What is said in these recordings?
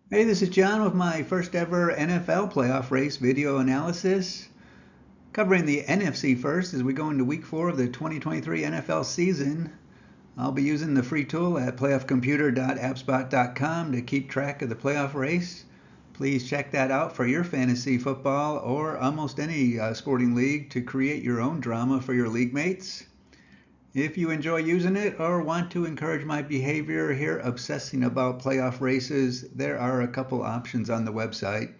Hey, this is John with my first ever NFL playoff race video analysis, covering the NFC first as we go into week 4 of the 2023 NFL season. I'll be using the free tool at playoffcomputer.appspot.com to keep track of the playoff race. Please check that out for your fantasy football or almost any sporting league to create your own drama for your league mates. If you enjoy using it or want to encourage my behavior here obsessing about playoff races, there are a couple options on the website.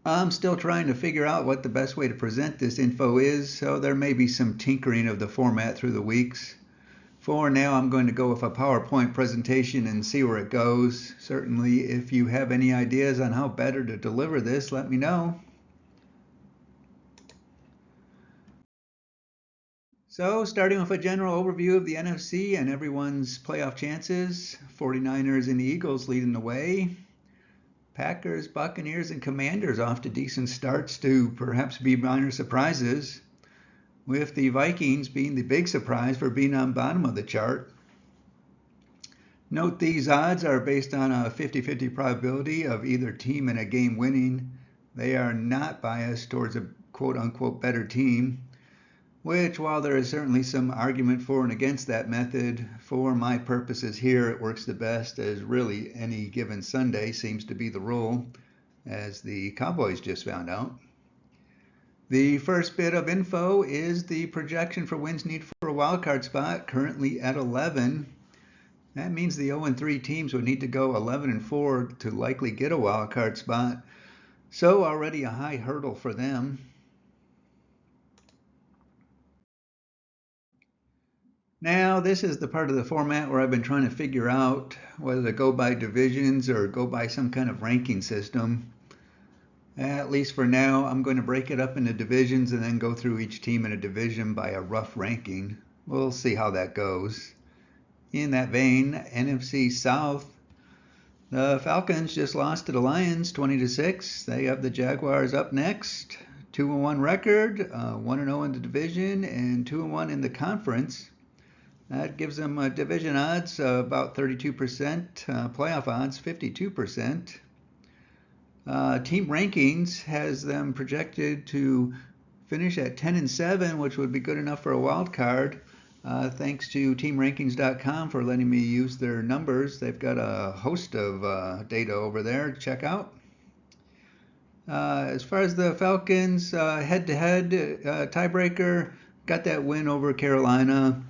I'm still trying to figure out what the best way to present this info is, so there may be some tinkering of the format through the weeks. For now, I'm going to go with a PowerPoint presentation and see where it goes. Certainly, if you have any ideas on how better to deliver this, let me know. So, starting with a general overview of the NFC and everyone's playoff chances, 49ers and the Eagles leading the way. Packers, Buccaneers, and Commanders off to decent starts to perhaps be minor surprises, with the Vikings being the big surprise for being on bottom of the chart. Note these odds are based on a 50-50 probability of either team in a game winning. They are not biased towards a quote-unquote better team, which, while there is certainly some argument for and against that method, for my purposes here it works the best, as really any given Sunday seems to be the rule, as the Cowboys just found out. The first bit of info is the projection for wins needed for a wildcard spot, currently at 11. That means the 0-3 teams would need to go 11-4 to likely get a wildcard spot, so already a high hurdle for them. Now, this is the part of the format where I've been trying to figure out whether to go by divisions or go by some kind of ranking system. At least for now, I'm going to break it up into divisions and then go through each team in a division by a rough ranking. We'll see how that goes. In that vein, NFC South, the Falcons just lost to the Lions 20-6. They have the Jaguars up next. 2-1 record, 1-0 in the division, and 2-1 in the conference. That gives them division odds about 32%, playoff odds 52%. Team rankings has them projected to finish at 10-7, which would be good enough for a wild card. Thanks to teamrankings.com for letting me use their numbers. They've got a host of data over there to check out. As far as the Falcons, head-to-head tiebreaker, got that win over Carolina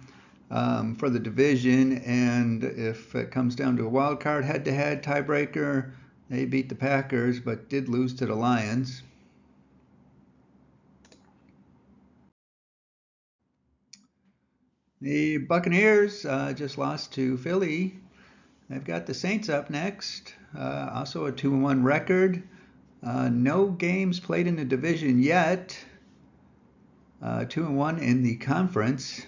for the division, and if it comes down to a wild card head-to-head tiebreaker, they beat the Packers but did lose to the Lions. The Buccaneers just lost to Philly. They've got the Saints up next, also a 2-1 record. No games played in the division yet. 2-1 in the conference.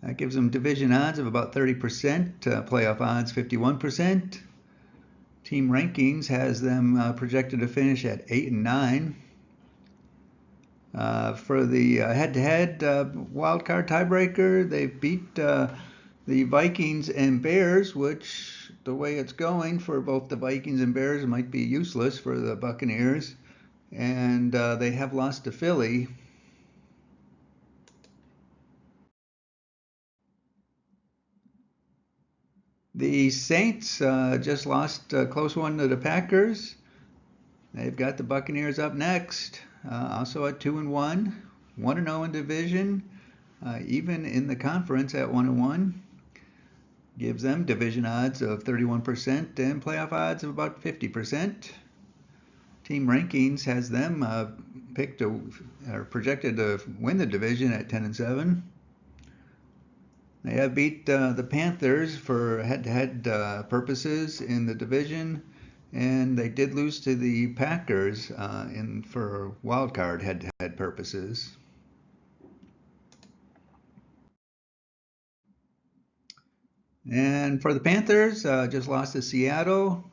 That gives them division odds of about 30%, playoff odds 51%. Team rankings has them projected to finish at 8-9. For the head-to-head wildcard tiebreaker, they beat the Vikings and Bears, which the way it's going for both the Vikings and Bears might be useless for the Buccaneers. And they have lost to Philly. The Saints just lost a close one to the Packers. They've got the Buccaneers up next, also at 2-1, 1-0 in division, even in the conference at 1-1. Gives them division odds of 31% and playoff odds of about 50%. Team rankings has them projected to win the division at 10-7. They have beat the Panthers for head-to-head purposes in the division, and they did lose to the Packers for wildcard head-to-head purposes. And for the Panthers, just lost to Seattle.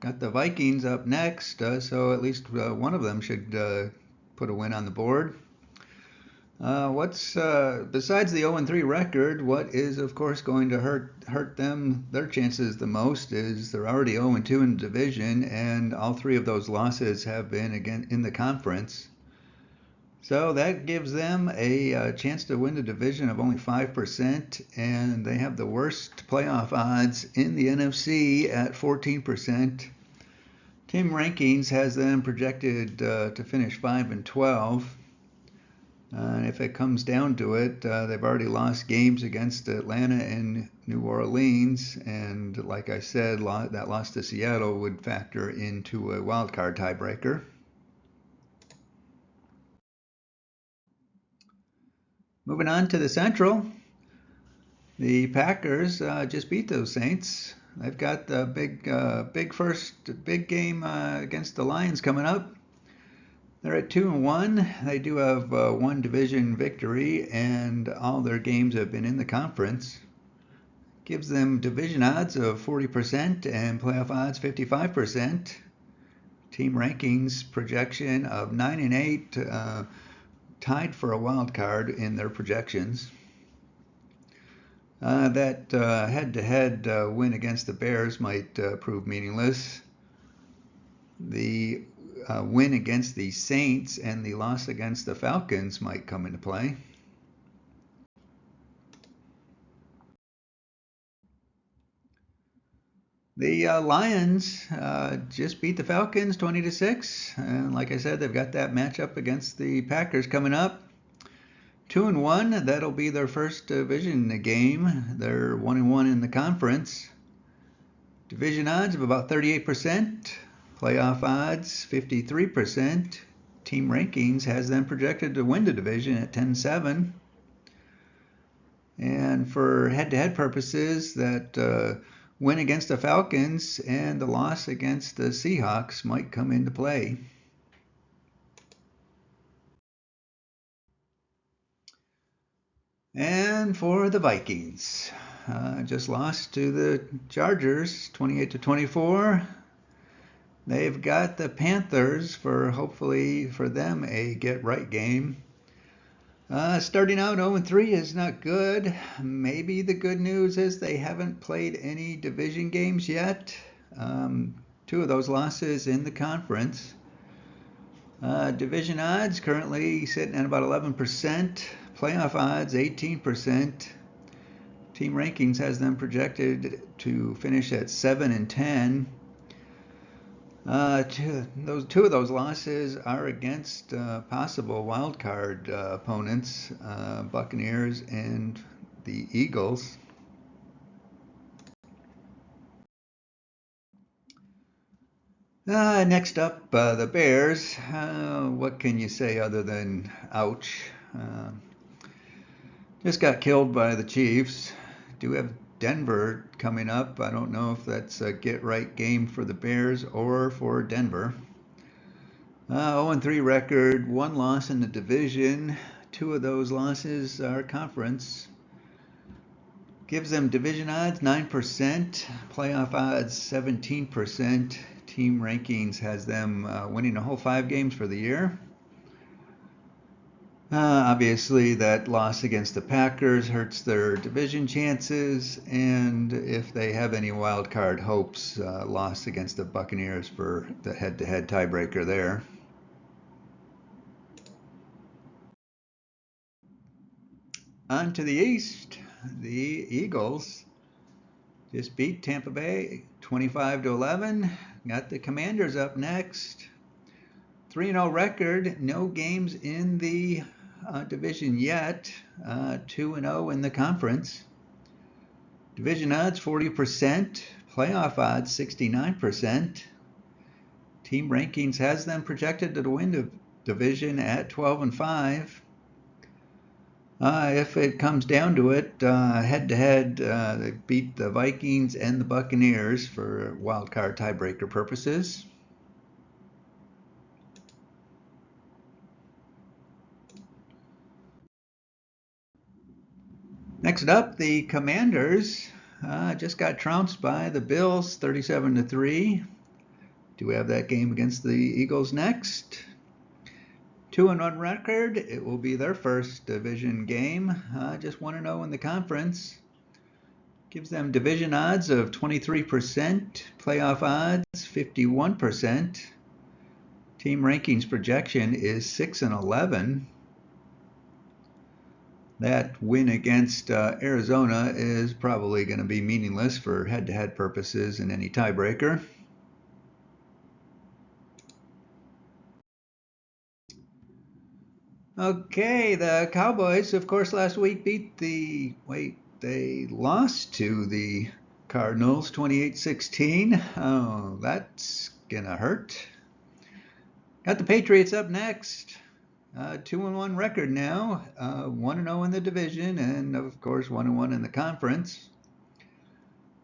Got the Vikings up next, so at least one of them should put a win on the board. What's besides the 0-3 record? What is, of course, going to hurt them their chances the most is they're already 0-2 in the division, and all three of those losses have been again in the conference. So that gives them a chance to win the division of only 5%, and they have the worst playoff odds in the NFC at 14%. Team rankings has them projected to finish 5-12. And if it comes down to it, they've already lost games against Atlanta and New Orleans. And like I said, that loss to Seattle would factor into a wildcard tiebreaker. Moving on to the Central, the Packers just beat those Saints. They've got the big game against the Lions coming up. They're at 2-1. They do have one division victory, and all their games have been in the conference. Gives them division odds of 40% and playoff odds 55%. Team rankings projection of 9-8, tied for a wild card in their projections. That head-to-head win against the Bears might prove meaningless. The win against the Saints and the loss against the Falcons might come into play. The Lions just beat the Falcons 20-6, and like I said, they've got that matchup against the Packers coming up. 2-1. That'll be their first division game. They're 1-1 in the conference. Division odds of about 38%. Playoff odds 53%. Team rankings has them projected to win the division at 10-7. And for head-to-head purposes, that win against the Falcons and the loss against the Seahawks might come into play. And for the Vikings, just lost to the Chargers 28-24. They've got the Panthers for hopefully for them a get-right game. Starting out 0-3 is not good. Maybe the good news is they haven't played any division games yet. Two of those losses in the conference. Division odds currently sitting at about 11%. Playoff odds 18%. Team rankings has them projected to finish at 7-10. Two of those losses are against possible wildcard opponents, Buccaneers and the Eagles. Next up, the Bears. What can you say other than ouch? Just got killed by the Chiefs. Do have Denver coming up. I don't know if that's a get-right game for the Bears or for Denver. 0-3 record, one loss in the division. Two of those losses are conference. Gives them division odds 9%, playoff odds 17%. Team rankings has them winning a whole 5 games for the year. Obviously, that loss against the Packers hurts their division chances, and if they have any wild card hopes, loss against the Buccaneers for the head-to-head tiebreaker there. On to the East, the Eagles just beat Tampa Bay 25-11. Got the Commanders up next. 3-0 record, no games in the division yet. 2-0 in the conference. Division odds 40%, playoff odds 69%. Team rankings has them projected to win the division at 12-5. If it comes down to it, head-to-head, they beat the Vikings and the Buccaneers for wild card tiebreaker purposes. Next up, the Commanders just got trounced by the Bills 37-3. Do we have that game against the Eagles next? 2-1 record. It will be their first division game. Just 1-0 in the conference. Gives them division odds of 23%, playoff odds 51%. Team rankings projection is 6-11. That win against Arizona is probably going to be meaningless for head-to-head purposes in any tiebreaker. Okay, the Cowboys, of course, last week they lost to the Cardinals 28-16. Oh, that's gonna hurt. Got the Patriots up next. 2-1 record now. 1-0 in the division, and of course 1-1 in the conference.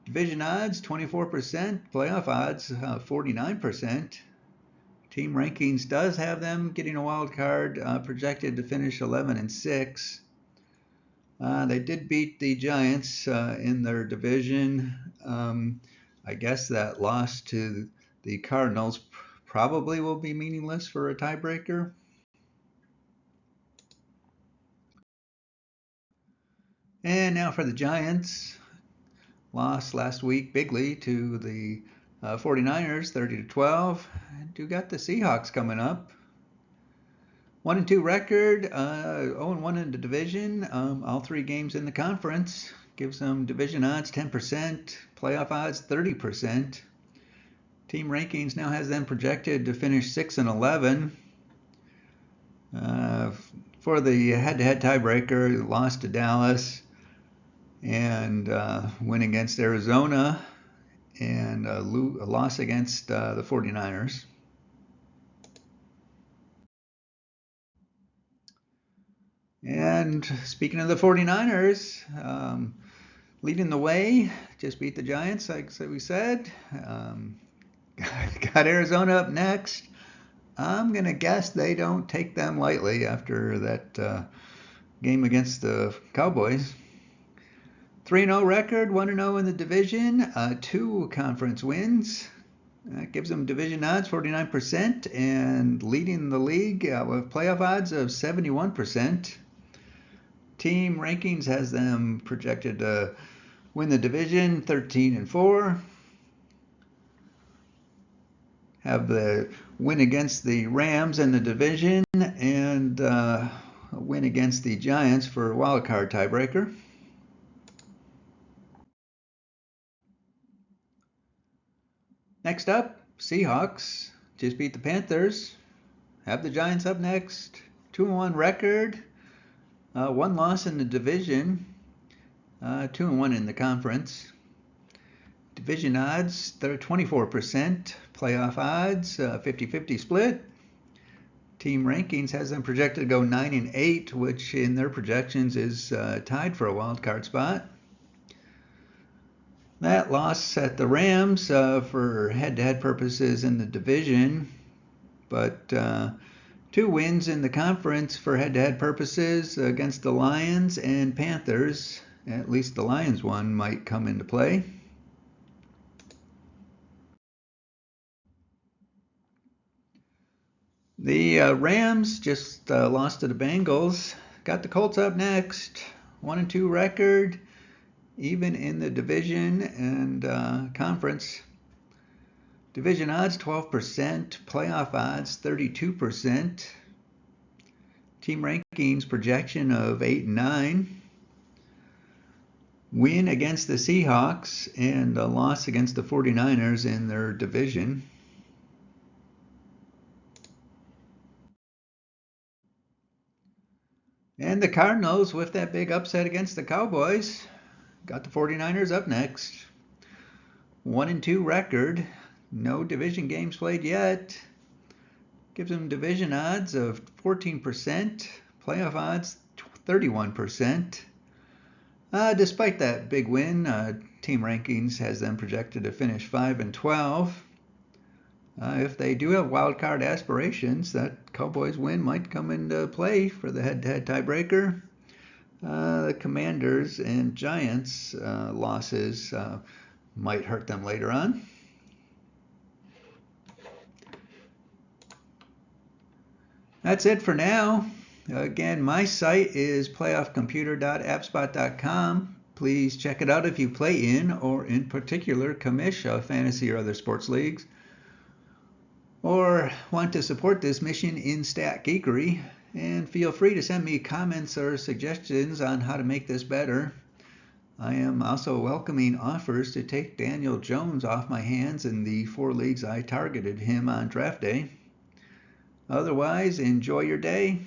Division odds 24%, playoff odds 49%. Team rankings does have them getting a wild card, projected to finish 11-6. They did beat the Giants in their division. I guess that loss to the Cardinals probably will be meaningless for a tiebreaker. And now for the Giants. Lost last week bigly to the 49ers, 30-12. Do got the Seahawks coming up. 1-2 record, 0-1 in the division. All three games in the conference. Gives them division odds 10%, playoff odds 30%. Team rankings now has them projected to finish 6-11. For the head-to-head tiebreaker, lost to Dallas and win against Arizona, and a loss against the 49ers. And speaking of the 49ers, leading the way, just beat the Giants, like we said. Got Arizona up next. I'm going to guess they don't take them lightly after that game against the Cowboys. 3-0 record, 1-0 in the division, 2 conference wins. That gives them division odds 49% and leading the league with playoff odds of 71%. Team rankings has them projected to win the division 13-4. Have the win against the Rams in the division and a win against the Giants for wildcard tiebreaker. Next up, Seahawks just beat the Panthers. Have the Giants up next. 2-1 record. 1 loss in the division. 2-1 in the conference. Division odds, they're 24%. Playoff odds, 50-50 split. Team rankings has them projected to go 9-8, which in their projections is tied for a wild card spot. That loss at the Rams for head-to-head purposes in the division, but 2 wins in the conference for head-to-head purposes against the Lions and Panthers. At least the Lions one might come into play. The Rams just lost to the Bengals. Got the Colts up next. 1-2 record, even in the division and conference. Division odds 12%, playoff odds 32%. Team rankings projection of 8-9. Win against the Seahawks and a loss against the 49ers in their division. And the Cardinals, with that big upset against the Cowboys, got the 49ers up next. 1-2 record. No division games played yet. Gives them division odds of 14%. Playoff odds 31%. Despite that big win, team rankings has them projected to finish 5-12. If they do have wild card aspirations, that Cowboys win might come into play for the head-to-head tiebreaker. The Commanders and Giants losses might hurt them later on. That's it for now. Again, my site is playoffcomputer.appspot.com. Please check it out if you play in, or in particular, commish fantasy or other sports leagues, or want to support this mission in stat geekery. And feel free to send me comments or suggestions on how to make this better. I am also welcoming offers to take Daniel Jones off my hands in the 4 leagues I targeted him on draft day. Otherwise, enjoy your day.